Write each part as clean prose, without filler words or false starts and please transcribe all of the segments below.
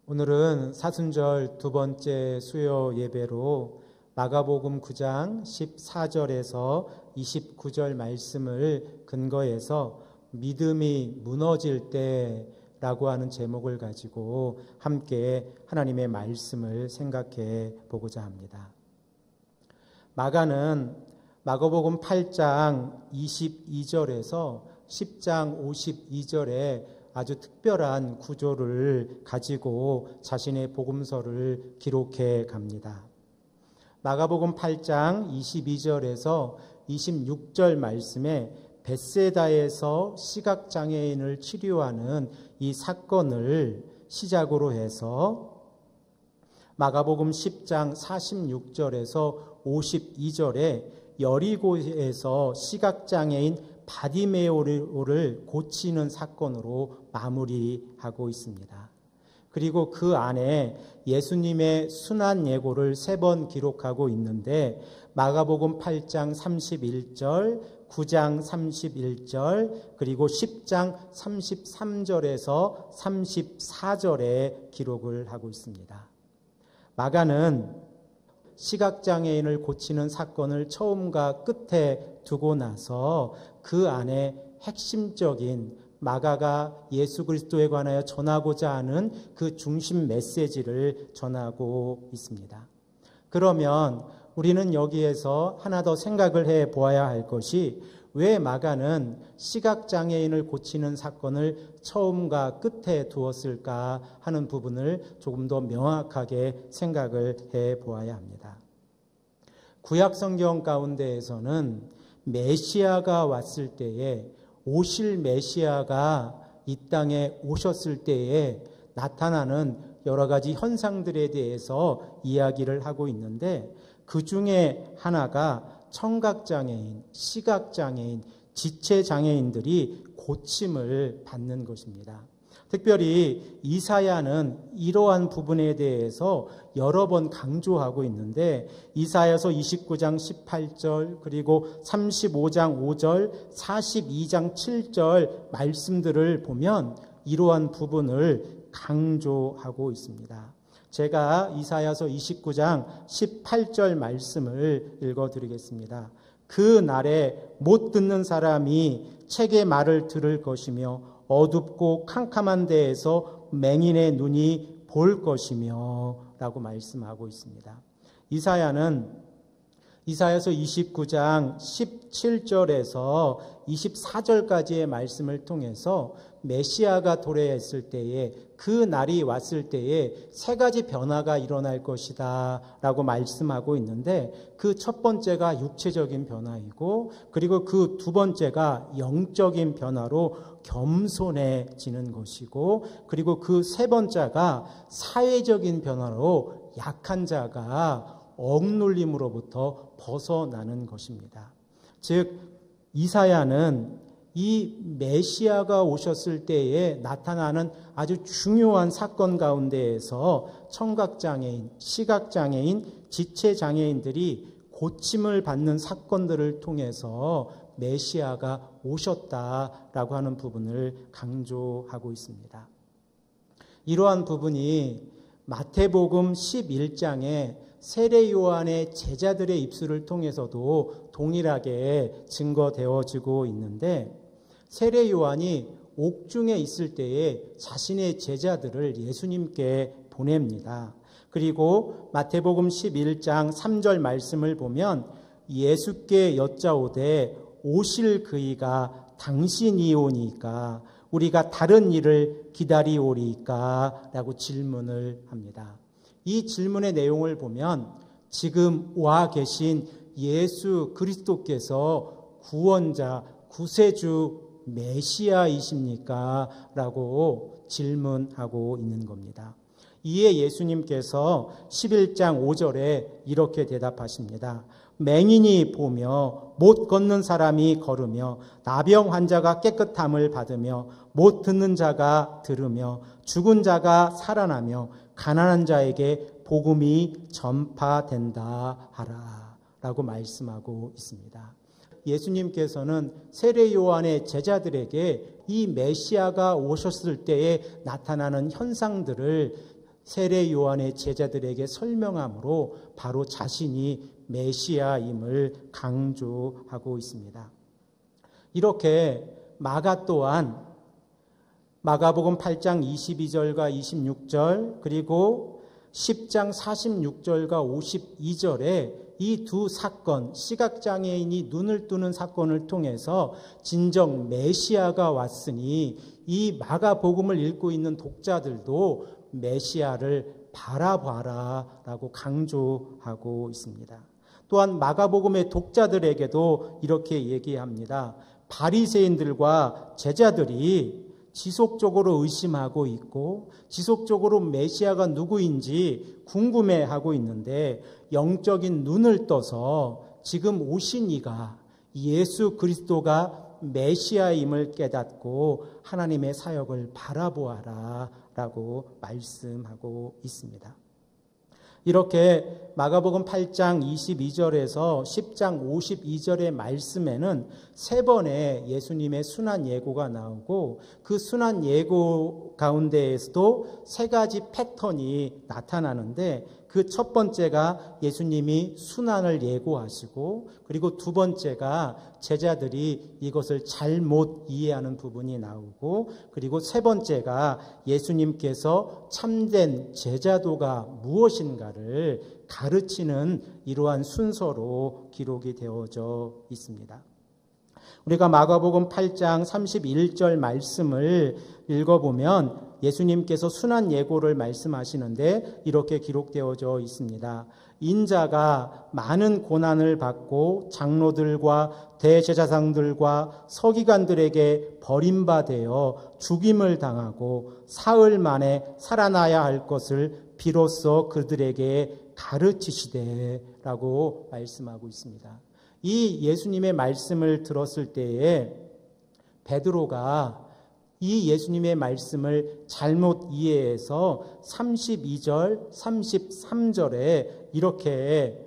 오늘은 사순절 두 번째 수요 예배로 마가복음 9장 14절에서 29절 말씀을 근거해서 믿음이 무너질 때라고 하는 제목을 가지고 함께 하나님의 말씀을 생각해 보고자 합니다. 마가는 마가복음 8장 22절에서 10장 52절에 아주 특별한 구조를 가지고 자신의 복음서를 기록해 갑니다. 마가복음 8장 22절에서 26절 말씀에 벳세다에서 시각장애인을 치료하는 이 사건을 시작으로 해서 마가복음 10장 46절에서 52절에 여리고에서 시각장애인 바디메오를 고치는 사건으로 마무리하고 있습니다. 그리고 그 안에 예수님의 순환 예고를 3번 기록하고 있는데 마가복음 8장 31절, 9장 31절, 그리고 10장 33절에서 34절에 기록을 하고 있습니다. 마가는 시각장애인을 고치는 사건을 처음과 끝에 두고 나서 그 안에 핵심적인 마가가 예수 그리스도에 관하여 전하고자 하는 그 중심 메시지를 전하고 있습니다. 그러면 우리는 여기에서 하나 더 생각을 해 보아야 할 것이 왜 마가는 시각장애인을 고치는 사건을 처음과 끝에 두었을까 하는 부분을 조금 더 명확하게 생각을 해 보아야 합니다. 구약 성경 가운데에서는 메시아가 왔을 때에 오실 메시아가 이 땅에 오셨을 때에 나타나는 여러 가지 현상들에 대해서 이야기를 하고 있는데 그 중에 하나가 청각장애인, 시각장애인, 지체장애인들이 고침을 받는 것입니다. 특별히 이사야는 이러한 부분에 대해서 여러 번 강조하고 있는데 이사야서 29장 18절 그리고 35장 5절, 42장 7절 말씀들을 보면 이러한 부분을 강조하고 있습니다. 제가 이사야서 29장 18절 말씀을 읽어드리겠습니다. 그 날에 못 듣는 사람이 책의 말을 들을 것이며 어둡고 캄캄한 데에서 맹인의 눈이 볼 것이며 라고 말씀하고 있습니다. 이사야는 이사야서 29장 17절에서 24절까지의 말씀을 통해서 메시아가 도래했을 때에 그 날이 왔을 때에 3가지 변화가 일어날 것이다 라고 말씀하고 있는데 그 첫 번째가 육체적인 변화이고 그리고 그 두 번째가 영적인 변화로 겸손해지는 것이고 그리고 그 세 번째가 사회적인 변화로 약한 자가 억눌림으로부터 벗어나는 것입니다. 즉 이사야는 이 메시아가 오셨을 때에 나타나는 아주 중요한 사건 가운데에서 청각장애인, 시각장애인, 지체장애인들이 고침을 받는 사건들을 통해서 메시아가 오셨다라고 하는 부분을 강조하고 있습니다. 이러한 부분이 마태복음 11장에 세례 요한의 제자들의 입술을 통해서도 동일하게 증거되어지고 있는데 세례 요한이 옥중에 있을 때에 자신의 제자들을 예수님께 보냅니다. 그리고 마태복음 11장 3절 말씀을 보면 예수께 여짜오되 오실 그이가 당신이오니까 우리가 다른 일을 기다리오리까? 라고 질문을 합니다. 이 질문의 내용을 보면 지금 와 계신 예수 그리스도께서 구원자, 구세주 메시아이십니까? 라고 질문하고 있는 겁니다. 이에 예수님께서 11장 5절에 이렇게 대답하십니다. 맹인이 보며 못 걷는 사람이 걸으며 나병 환자가 깨끗함을 받으며 못 듣는 자가 들으며 죽은 자가 살아나며 가난한 자에게 복음이 전파된다 하라 라고 말씀하고 있습니다. 예수님께서는 세례 요한의 제자들에게 이 메시아가 오셨을 때에 나타나는 현상들을 세례 요한의 제자들에게 설명함으로 바로 자신이 메시아임을 강조하고 있습니다. 이렇게 마가 또한 마가복음 8장 22절과 26절 그리고 10장 46절과 52절에 이 두 사건, 시각장애인이 눈을 뜨는 사건을 통해서 진정 메시아가 왔으니 이 마가복음을 읽고 있는 독자들도 메시아를 바라봐라 라고 강조하고 있습니다. 또한 마가복음의 독자들에게도 이렇게 얘기합니다. 바리새인들과 제자들이 지속적으로 의심하고 있고 지속적으로 메시아가 누구인지 궁금해하고 있는데 영적인 눈을 떠서 지금 오신 이가 예수 그리스도가 메시아임을 깨닫고 하나님의 사역을 바라보아라 라고 말씀하고 있습니다. 이렇게 마가복음 8장 22절에서 10장 52절의 말씀에는 세 번의 예수님의 순환 예고가 나오고 그 순환 예고 가운데에서도 세 가지 패턴이 나타나는데 그 첫 번째가 예수님이 순환을 예고하시고 그리고 두 번째가 제자들이 이것을 잘못 이해하는 부분이 나오고 그리고 세 번째가 예수님께서 참된 제자도가 무엇인가를 가르치는 이러한 순서로 기록이 되어져 있습니다. 우리가 마가복음 8장 31절 말씀을 읽어보면 예수님께서 순환 예고를 말씀하시는데 이렇게 기록되어져 있습니다. 인자가 많은 고난을 받고 장로들과 대제사장들과 서기관들에게 버림받아 죽임을 당하고 사흘 만에 살아나야 할 것을 비로소 그들에게 가르치시되 라고 말씀하고 있습니다. 이 예수님의 말씀을 들었을 때에 베드로가 이 예수님의 말씀을 잘못 이해해서 32절, 33절에 이렇게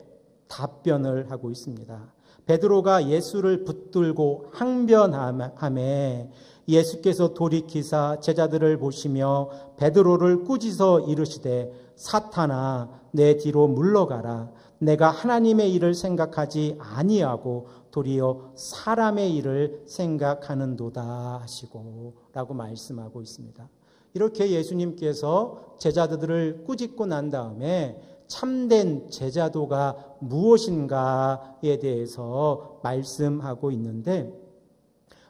답변을 하고 있습니다. 베드로가 예수를 붙들고 항변하매 예수께서 돌이키사 제자들을 보시며 베드로를 꾸짖어 이르시되 사탄아 내 뒤로 물러가라. 내가 하나님의 일을 생각하지 아니하고 도리어 사람의 일을 생각하는도다 하시고 라고 말씀하고 있습니다. 이렇게 예수님께서 제자들을 꾸짖고 난 다음에 참된 제자도가 무엇인가에 대해서 말씀하고 있는데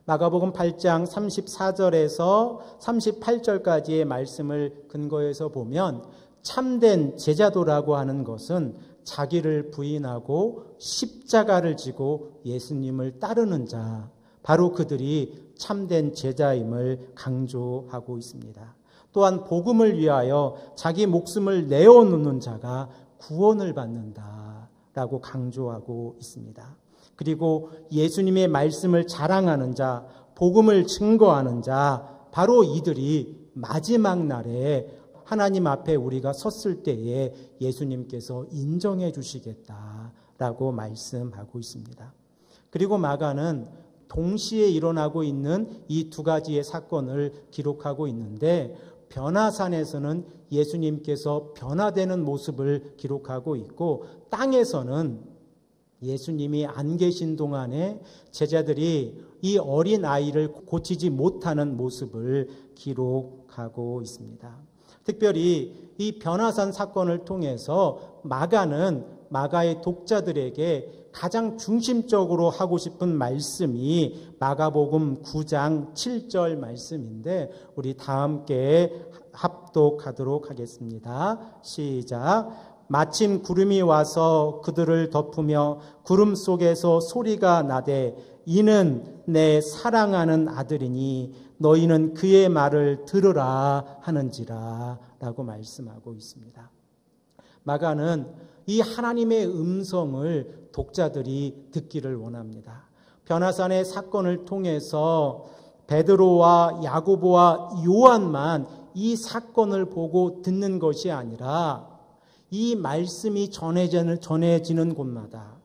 마가복음 8장 34절에서 38절까지의 말씀을 근거해서 보면 참된 제자도라고 하는 것은 자기를 부인하고 십자가를 지고 예수님을 따르는 자, 바로 그들이 참된 제자임을 강조하고 있습니다. 또한 복음을 위하여 자기 목숨을 내어놓는 자가 구원을 받는다라고 강조하고 있습니다. 그리고 예수님의 말씀을 자랑하는 자, 복음을 증거하는 자, 바로 이들이 마지막 날에 하나님 앞에 우리가 섰을 때에 예수님께서 인정해 주시겠다라고 말씀하고 있습니다. 그리고 마가는 동시에 일어나고 있는 이 두 가지의 사건을 기록하고 있는데 변화산에서는 예수님께서 변화되는 모습을 기록하고 있고 땅에서는 예수님이 안 계신 동안에 제자들이 이 어린 아이를 고치지 못하는 모습을 기록하고 있습니다. 특별히 이 변화산 사건을 통해서 마가는 마가의 독자들에게 가장 중심적으로 하고 싶은 말씀이 마가복음 9장 7절 말씀인데 우리 다 함께 합독하도록 하겠습니다. 시작. 마침 구름이 와서 그들을 덮으며 구름 속에서 소리가 나되 이는 내 사랑하는 아들이니 너희는 그의 말을 들으라 하는지라 라고 말씀하고 있습니다. 마가는 이 하나님의 음성을 독자들이 듣기를 원합니다. 변화산의 사건을 통해서 베드로와 야고보와 요한만 이 사건을 보고 듣는 것이 아니라 이 말씀이 전해지는 곳마다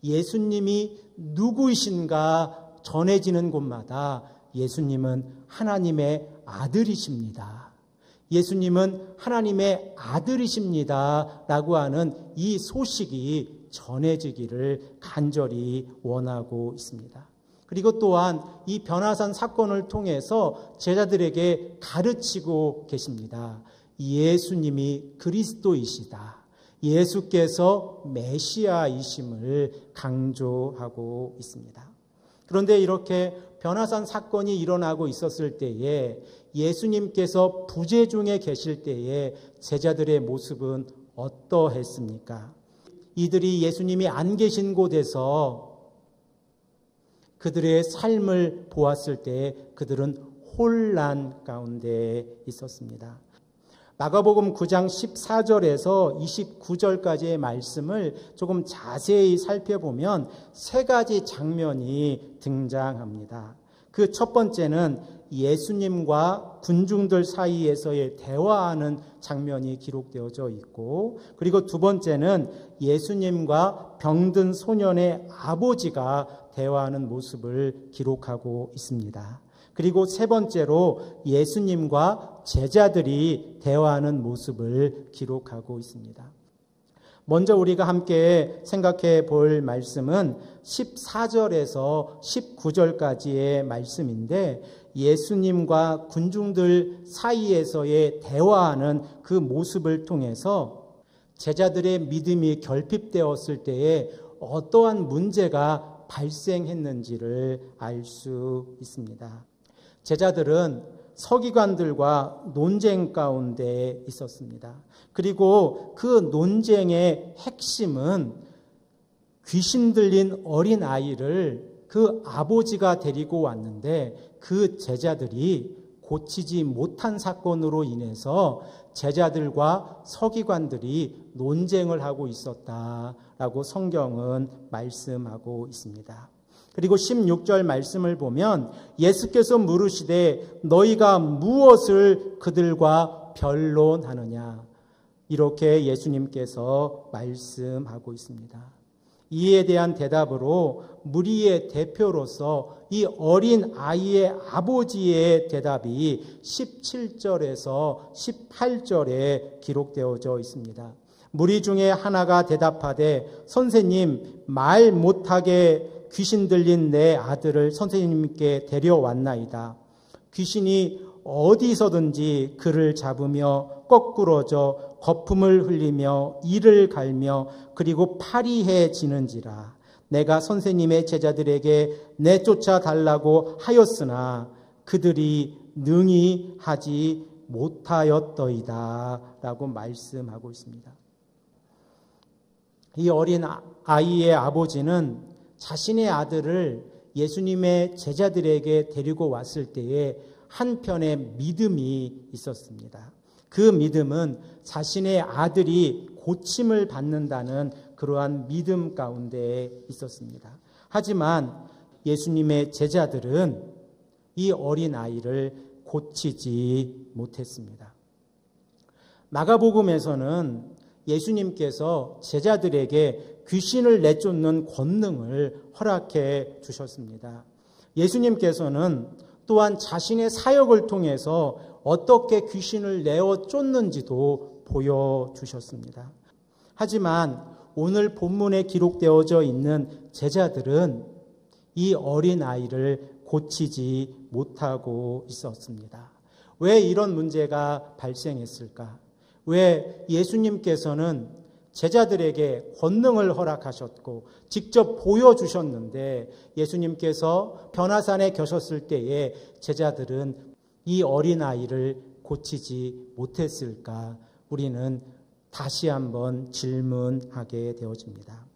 예수님이 누구이신가 전해지는 곳마다 예수님은 하나님의 아들이십니다. 예수님은 하나님의 아들이십니다 라고 하는 이 소식이 전해지기를 간절히 원하고 있습니다. 그리고 또한 이 변화산 사건을 통해서 제자들에게 가르치고 계십니다. 예수님이 그리스도이시다. 예수께서 메시아이심을 강조하고 있습니다. 그런데 이렇게 변화산 사건이 일어나고 있었을 때에 예수님께서 부재 중에 계실 때에 제자들의 모습은 어떠했습니까? 이들이 예수님이 안 계신 곳에서 그들의 삶을 보았을 때 그들은 혼란 가운데 있었습니다. 마가복음 9장 14절에서 29절까지의 말씀을 조금 자세히 살펴보면 세 가지 장면이 등장합니다. 그 첫 번째는 예수님과 군중들 사이에서의 대화하는 장면이 기록되어져 있고, 그리고 두 번째는 예수님과 병든 소년의 아버지가 대화하는 모습을 기록하고 있습니다. 그리고 세 번째로 예수님과 제자들이 대화하는 모습을 기록하고 있습니다. 먼저 우리가 함께 생각해 볼 말씀은 14절에서 19절까지의 말씀인데, 예수님과 군중들 사이에서의 대화하는 그 모습을 통해서 제자들의 믿음이 결핍되었을 때에 어떠한 문제가 발생했는지를 알 수 있습니다. 제자들은 서기관들과 논쟁 가운데 있었습니다. 그리고 그 논쟁의 핵심은 귀신 들린 어린 아이를 그 아버지가 데리고 왔는데 그 제자들이 고치지 못한 사건으로 인해서 제자들과 서기관들이 논쟁을 하고 있었다라고 성경은 말씀하고 있습니다. 그리고 16절 말씀을 보면 예수께서 물으시되 너희가 무엇을 그들과 변론하느냐, 이렇게 예수님께서 말씀하고 있습니다. 이에 대한 대답으로 무리의 대표로서 이 어린 아이의 아버지의 대답이 17절에서 18절에 기록되어져 있습니다. 무리 중에 하나가 대답하되 선생님, 말 못하게 귀신 들린 내 아들을 선생님께 데려왔나이다. 귀신이 어디서든지 그를 잡으며 거꾸러져 거품을 흘리며 이를 갈며 그리고 파리해지는지라. 내가 선생님의 제자들에게 내쫓아 달라고 하였으나 그들이 능히 하지 못하였더이다 라고 말씀하고 있습니다. 이 어린 아이의 아버지는 자신의 아들을 예수님의 제자들에게 데리고 왔을 때에 한편의 믿음이 있었습니다. 그 믿음은 자신의 아들이 고침을 받는다는 그러한 믿음 가운데 있었습니다. 하지만 예수님의 제자들은 이 어린 아이를 고치지 못했습니다. 마가복음에서는 예수님께서 제자들에게 귀신을 내쫓는 권능을 허락해 주셨습니다. 예수님께서는 또한 자신의 사역을 통해서 어떻게 귀신을 내어 쫓는지도 보여주셨습니다. 하지만 오늘 본문에 기록되어져 있는 제자들은 이 어린 아이를 고치지 못하고 있었습니다. 왜 이런 문제가 발생했을까? 왜 예수님께서는 제자들에게 권능을 허락하셨고 직접 보여주셨는데 예수님께서 변화산에 계셨을 때에 제자들은 이 어린아이를 고치지 못했을까? 우리는 다시 한번 질문하게 되어집니다.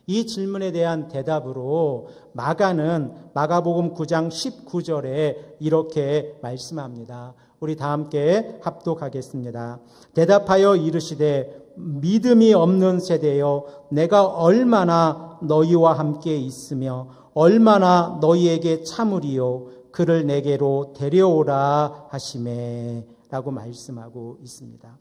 이 질문에 대한 대답으로 마가는 마가복음 9장 19절에 이렇게 말씀합니다. 우리 다 함께 합독하겠습니다. 대답하여 이르시되 믿음이 없는 세대여, 내가 얼마나 너희와 함께 있으며 얼마나 너희에게 참으리요, 그를 내게로 데려오라 하시매 라고 말씀하고 있습니다.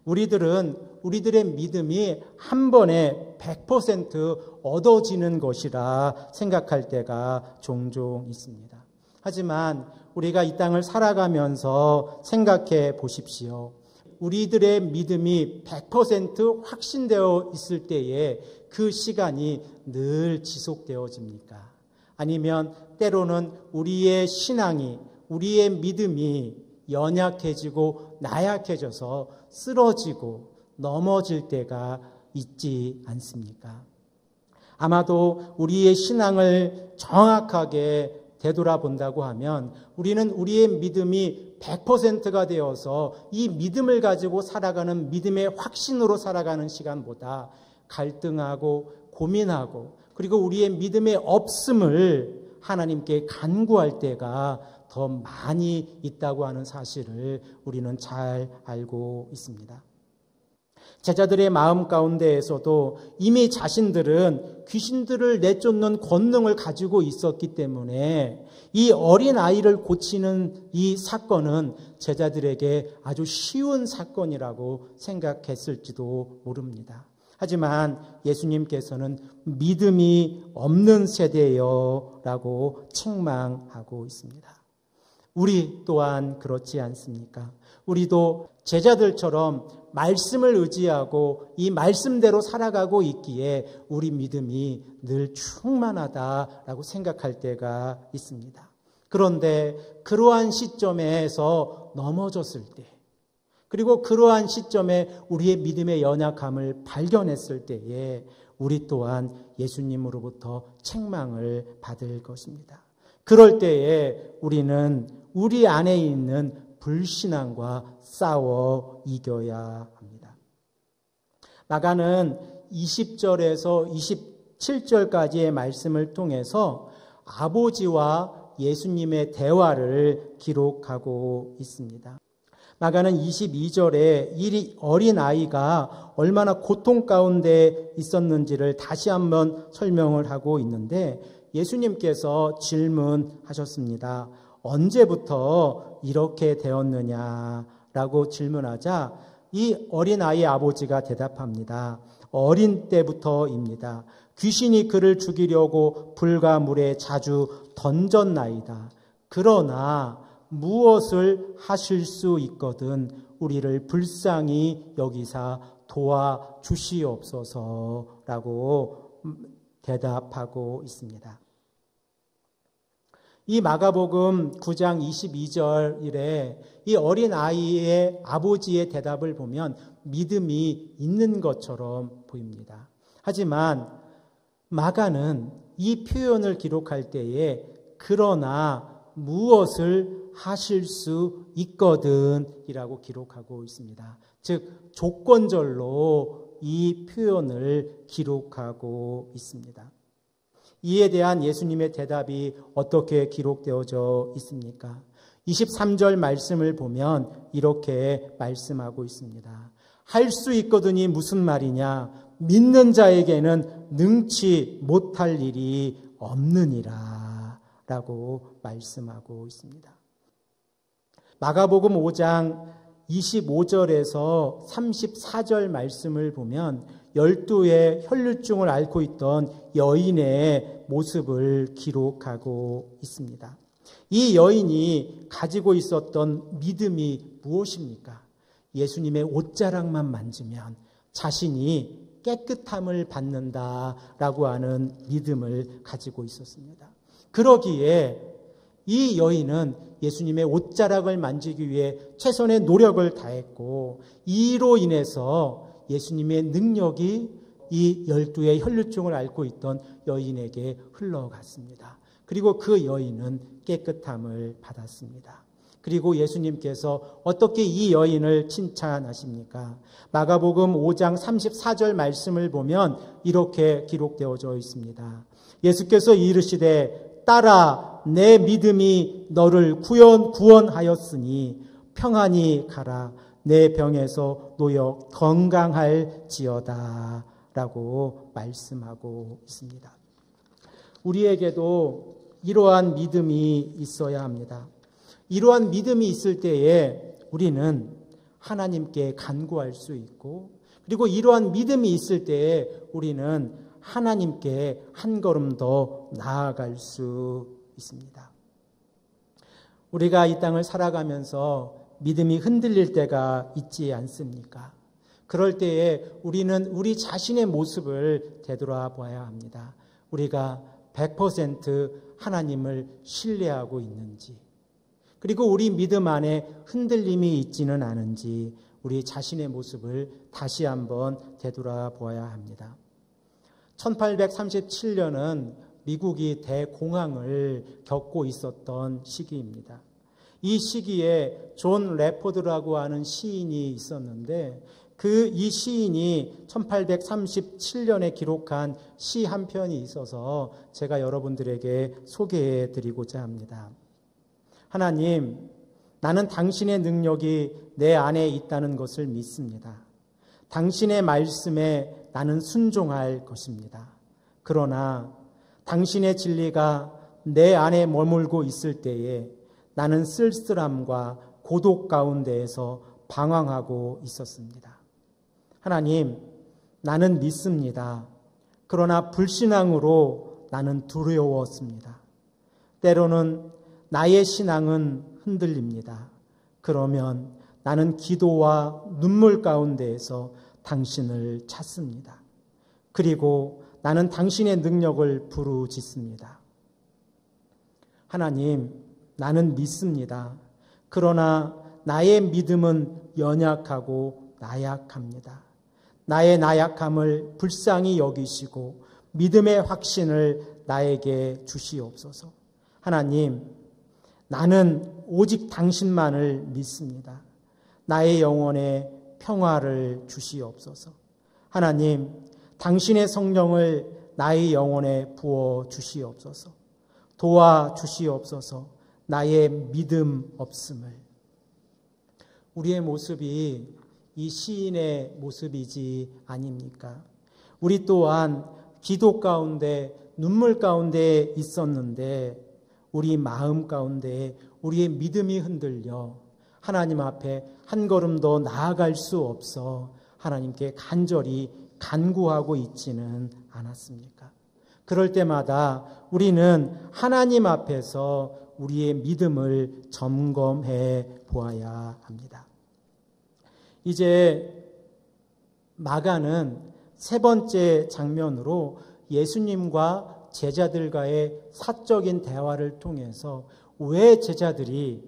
우리들의 믿음이 한 번에 100% 얻어지는 것이라 생각할 때가 종종 있습니다. 하지만 우리가 이 땅을 살아가면서 생각해 보십시오. 우리들의 믿음이 100% 확신되어 있을 때에 그 시간이 늘 지속되어집니까? 아니면 때로는 우리의 신앙이, 우리의 믿음이 연약해지고 나약해져서 쓰러지고 넘어질 때가 있지 않습니까? 아마도 우리의 신앙을 정확하게 되돌아본다고 하면 우리는 우리의 믿음이 100%가 되어서 이 믿음을 가지고 살아가는 믿음의 확신으로 살아가는 시간보다 갈등하고 고민하고 그리고 우리의 믿음의 없음을 하나님께 간구할 때가 더 많이 있다고 하는 사실을 우리는 잘 알고 있습니다. 제자들의 마음 가운데에서도 이미 자신들은 귀신들을 내쫓는 권능을 가지고 있었기 때문에 이 어린 아이를 고치는 이 사건은 제자들에게 아주 쉬운 사건이라고 생각했을지도 모릅니다. 하지만 예수님께서는 믿음이 없는 세대여 라고 책망하고 있습니다. 우리 또한 그렇지 않습니까? 우리도 제자들처럼 말씀을 의지하고 이 말씀대로 살아가고 있기에 우리 믿음이 늘 충만하다라고 생각할 때가 있습니다. 그런데 그러한 시점에서 넘어졌을 때, 그리고 그러한 시점에 우리의 믿음의 연약함을 발견했을 때에 우리 또한 예수님으로부터 책망을 받을 것입니다. 그럴 때에 우리는 우리 안에 있는 불신앙과 싸워 이겨야 합니다. 마가는 20절에서 27절까지의 말씀을 통해서 아버지와 예수님의 대화를 기록하고 있습니다. 마가는 22절에 이 어린 아이가 얼마나 고통 가운데 있었는지를 다시 한번 설명을 하고 있는데 예수님께서 질문하셨습니다. 언제부터 이렇게 되었느냐라고 질문하자 이 어린아이의 아버지가 대답합니다. 어린 때부터입니다. 귀신이 그를 죽이려고 불과 물에 자주 던졌나이다. 그러나 무엇을 하실 수 있거든 우리를 불쌍히 여기사 도와주시옵소서라고 대답하고 있습니다. 이 마가복음 9장 22절에 이 어린 아이의 아버지의 대답을 보면 믿음이 있는 것처럼 보입니다. 하지만 마가는 이 표현을 기록할 때에 그러나 무엇을 하실 수 있거든 이라고 기록하고 있습니다. 즉 조건절로 이 표현을 기록하고 있습니다. 이에 대한 예수님의 대답이 어떻게 기록되어져 있습니까? 23절 말씀을 보면 이렇게 말씀하고 있습니다. 할 수 있거든이 무슨 말이냐? 믿는 자에게는 능치 못할 일이 없느니라 라고 말씀하고 있습니다. 마가복음 5장 25절에서 34절 말씀을 보면 12의 혈루증을 앓고 있던 여인의 모습을 기록하고 있습니다. 이 여인이 가지고 있었던 믿음이 무엇입니까? 예수님의 옷자락만 만지면 자신이 깨끗함을 받는다라고 하는 믿음을 가지고 있었습니다. 그러기에 이 여인은 예수님의 옷자락을 만지기 위해 최선의 노력을 다했고 이로 인해서 예수님의 능력이 이 12의 혈루증을 앓고 있던 여인에게 흘러갔습니다. 그리고 그 여인은 깨끗함을 받았습니다. 그리고 예수님께서 어떻게 이 여인을 칭찬하십니까? 마가복음 5장 34절 말씀을 보면 이렇게 기록되어져 있습니다. 예수께서 이르시되 딸아 내 믿음이 너를 구원하였으니 평안히 가라 내 병에서 놓여 건강할지어다 라고 말씀하고 있습니다. 우리에게도 이러한 믿음이 있어야 합니다. 이러한 믿음이 있을 때에 우리는 하나님께 간구할 수 있고 그리고 이러한 믿음이 있을 때에 우리는 하나님께 한 걸음 더 나아갈 수 있습니다. 우리가 이 땅을 살아가면서 믿음이 흔들릴 때가 있지 않습니까? 그럴 때에 우리는 우리 자신의 모습을 되돌아봐야 합니다. 우리가 100% 하나님을 신뢰하고 있는지, 그리고 우리 믿음 안에 흔들림이 있지는 않은지 우리 자신의 모습을 다시 한번 되돌아보아야 합니다. 1837년은 미국이 대공황을 겪고 있었던 시기입니다. 이 시기에 존 레포드라고 하는 시인이 있었는데 이 시인이 1837년에 기록한 시 한 편이 있어서 제가 여러분들에게 소개해 드리고자 합니다. 하나님, 나는 당신의 능력이 내 안에 있다는 것을 믿습니다. 당신의 말씀에 나는 순종할 것입니다. 그러나 당신의 진리가 내 안에 머물고 있을 때에 나는 쓸쓸함과 고독 가운데에서 방황하고 있었습니다. 하나님, 나는 믿습니다. 그러나 불신앙으로 나는 두려웠습니다. 때로는 나의 신앙은 흔들립니다. 그러면 나는 기도와 눈물 가운데에서 당신을 찾습니다. 그리고 나는 당신의 능력을 부르짖습니다. 하나님, 나는 믿습니다. 그러나 나의 믿음은 연약하고 나약합니다. 나의 나약함을 불쌍히 여기시고 믿음의 확신을 나에게 주시옵소서. 하나님, 나는 오직 당신만을 믿습니다. 나의 영혼에 평화를 주시옵소서. 하나님, 당신의 성령을 나의 영혼에 부어 주시옵소서. 도와 주시옵소서. 나의 믿음 없음을. 우리의 모습이 이 시인의 모습이지 아닙니까? 우리 또한 기도 가운데 눈물 가운데 있었는데 우리 마음 가운데 우리의 믿음이 흔들려 하나님 앞에 한 걸음 더 나아갈 수 없어 하나님께 간절히 간구하고 있지는 않았습니까? 그럴 때마다 우리는 하나님 앞에서 우리의 믿음을 점검해 보아야 합니다. 이제 마가는 세 번째 장면으로 예수님과 제자들과의 사적인 대화를 통해서 왜 제자들이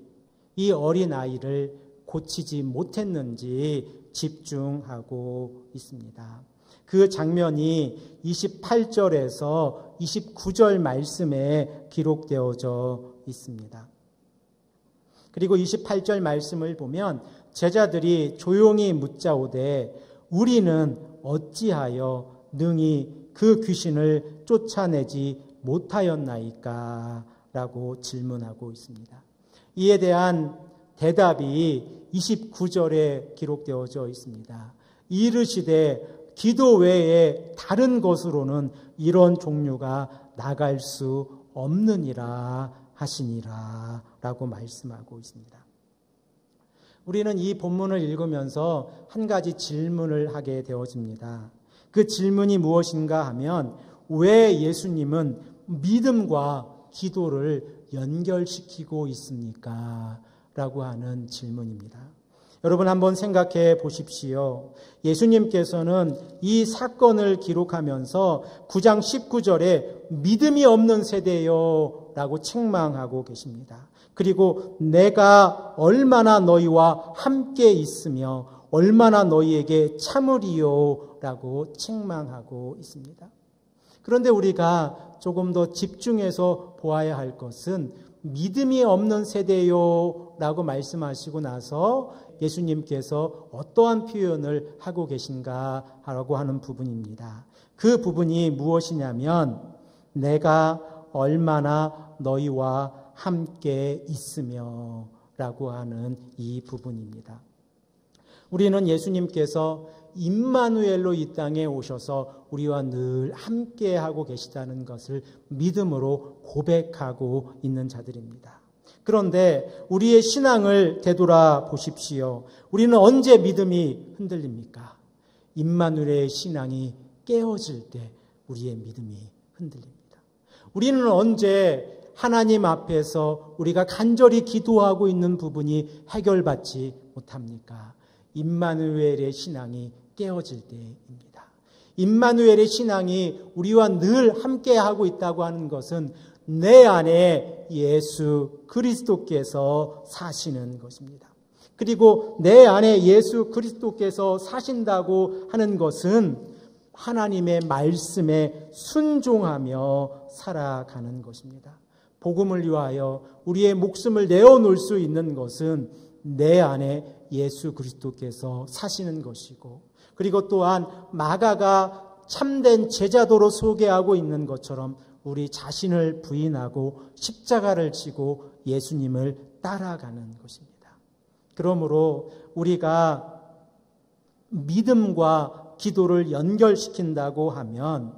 이 어린아이를 고치지 못했는지 집중하고 있습니다. 그 장면이 28절에서 29절 말씀에 기록되어져 있습니다. 그리고 28절 말씀을 보면 제자들이 조용히 묻자오되 우리는 어찌하여 능히 그 귀신을 쫓아내지 못하였나이까? 라고 질문하고 있습니다. 이에 대한 대답이 29절에 기록되어져 있습니다. 이르시되 기도 외에 다른 것으로는 이런 종류가 나갈 수 없느니라 하시니라 라고 말씀하고 있습니다. 우리는 이 본문을 읽으면서 한 가지 질문을 하게 되어집니다. 그 질문이 무엇인가 하면 왜 예수님은 믿음과 기도를 연결시키고 있습니까? 라고 하는 질문입니다. 여러분 한번 생각해 보십시오. 예수님께서는 이 사건을 기록하면서 9장 19절에 믿음이 없는 세대요 라고 책망하고 계십니다. 그리고 내가 얼마나 너희와 함께 있으며 얼마나 너희에게 참으리요 라고 책망하고 있습니다. 그런데 우리가 조금 더 집중해서 보아야 할 것은 믿음이 없는 세대요 라고 말씀하시고 나서 예수님께서 어떠한 표현을 하고 계신가 라고 하는 부분입니다. 그 부분이 무엇이냐면 내가 얼마나 너희와 함께 있으며 라고 하는 이 부분입니다. 우리는 예수님께서 임마누엘로 이 땅에 오셔서 우리와 늘 함께하고 계시다는 것을 믿음으로 고백하고 있는 자들입니다. 그런데 우리의 신앙을 되돌아 보십시오. 우리는 언제 믿음이 흔들립니까? 임마누엘의 신앙이 깨어질 때 우리의 믿음이 흔들립니다. 우리는 언제 하나님 앞에서 우리가 간절히 기도하고 있는 부분이 해결받지 못합니까? 임마누엘의 신앙이 깨어질 때입니다. 임마누엘의 신앙이 우리와 늘 함께하고 있다고 하는 것은 내 안에 예수 그리스도께서 사시는 것입니다. 그리고 내 안에 예수 그리스도께서 사신다고 하는 것은 하나님의 말씀에 순종하며 살아가는 것입니다. 복음을 위하여 우리의 목숨을 내어놓을 수 있는 것은 내 안에 예수 그리스도께서 사시는 것이고, 그리고 또한 마가가 참된 제자도로 소개하고 있는 것처럼 우리 자신을 부인하고 십자가를 지고 예수님을 따라가는 것입니다. 그러므로 우리가 믿음과 기도를 연결시킨다고 하면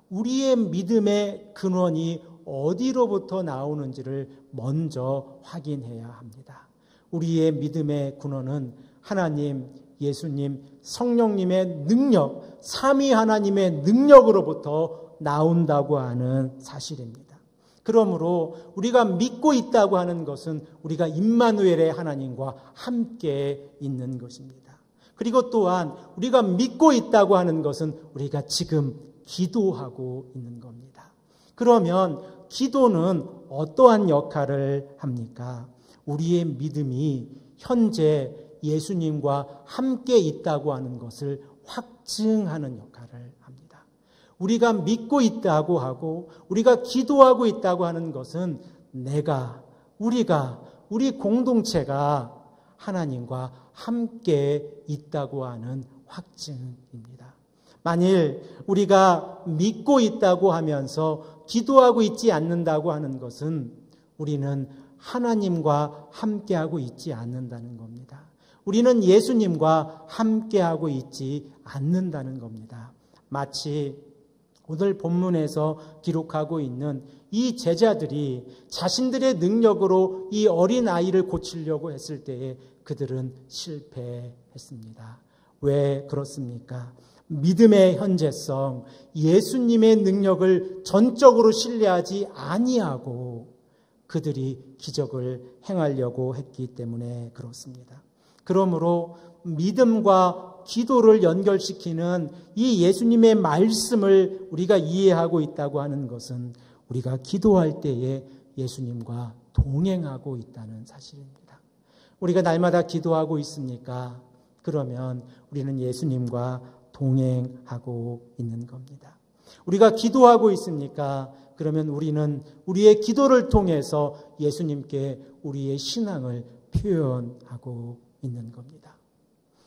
우리의 믿음의 근원이 어디로부터 나오는지를 먼저 확인해야 합니다. 우리의 믿음의 근원은 하나님, 예수님, 성령님의 능력, 삼위 하나님의 능력으로부터 나온다고 하는 사실입니다. 그러므로 우리가 믿고 있다고 하는 것은 우리가 임마누엘의 하나님과 함께 있는 것입니다. 그리고 또한 우리가 믿고 있다고 하는 것은 우리가 지금 기도하고 있는 겁니다. 그러면 기도는 어떠한 역할을 합니까? 우리의 믿음이 현재 예수님과 함께 있다고 하는 것을 확증하는 역할을 합니다. 우리가 믿고 있다고 하고 우리가 기도하고 있다고 하는 것은 우리 공동체가 하나님과 함께 있다고 하는 확증입니다. 만일 우리가 믿고 있다고 하면서 기도하고 있지 않는다고 하는 것은 우리는 하나님과 함께하고 있지 않는다는 겁니다. 우리는 예수님과 함께하고 있지 않는다는 겁니다. 마치 오늘 본문에서 기록하고 있는 이 제자들이 자신들의 능력으로 이 어린 아이를 고치려고 했을 때에 그들은 실패했습니다. 왜 그렇습니까? 믿음의 현재성, 예수님의 능력을 전적으로 신뢰하지 아니하고 그들이 기적을 행하려고 했기 때문에 그렇습니다. 그러므로 믿음과 기도를 연결시키는 이 예수님의 말씀을 우리가 이해하고 있다고 하는 것은 우리가 기도할 때에 예수님과 동행하고 있다는 사실입니다. 우리가 날마다 기도하고 있습니까? 그러면 우리는 예수님과 동행하고 있는 겁니다. 우리가 기도하고 있습니까? 그러면 우리는 우리의 기도를 통해서 예수님께 우리의 신앙을 표현하고 있는 겁니다.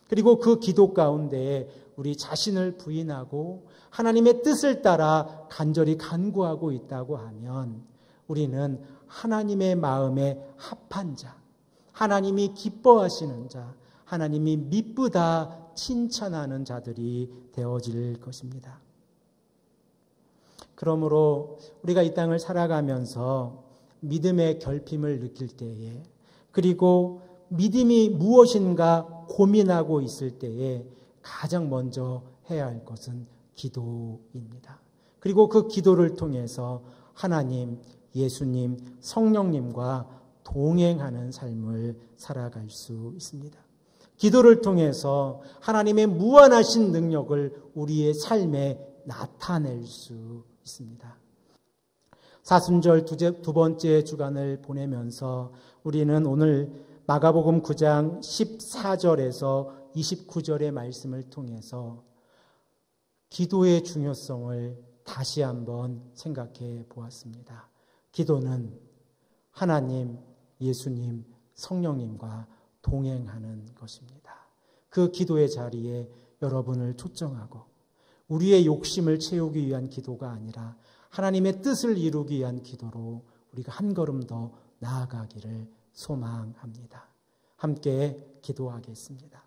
그리고 그 기도 가운데 우리 자신을 부인하고 하나님의 뜻을 따라 간절히 간구하고 있다고 하면 우리는 하나님의 마음에 합한 자, 하나님이 기뻐하시는 자, 하나님이 미쁘다 칭찬하는 자들이 되어질 것입니다. 그러므로 우리가 이 땅을 살아가면서 믿음의 결핍을 느낄 때에, 그리고 믿음이 무엇인가 고민하고 있을 때에 가장 먼저 해야 할 것은 기도입니다. 그리고 그 기도를 통해서 하나님, 예수님, 성령님과 동행하는 삶을 살아갈 수 있습니다. 기도를 통해서 하나님의 무한하신 능력을 우리의 삶에 나타낼 수 있습니다. 사순절 두 번째 주간을 보내면서 우리는 오늘 마가복음 9장 14절에서 29절의 말씀을 통해서 기도의 중요성을 다시 한번 생각해 보았습니다. 기도는 하나님, 예수님, 성령님과 동행하는 것입니다. 그 기도의 자리에 여러분을 초청하고 우리의 욕심을 채우기 위한 기도가 아니라 하나님의 뜻을 이루기 위한 기도로 우리가 한 걸음 더 나아가기를 소망합니다. 함께 기도하겠습니다.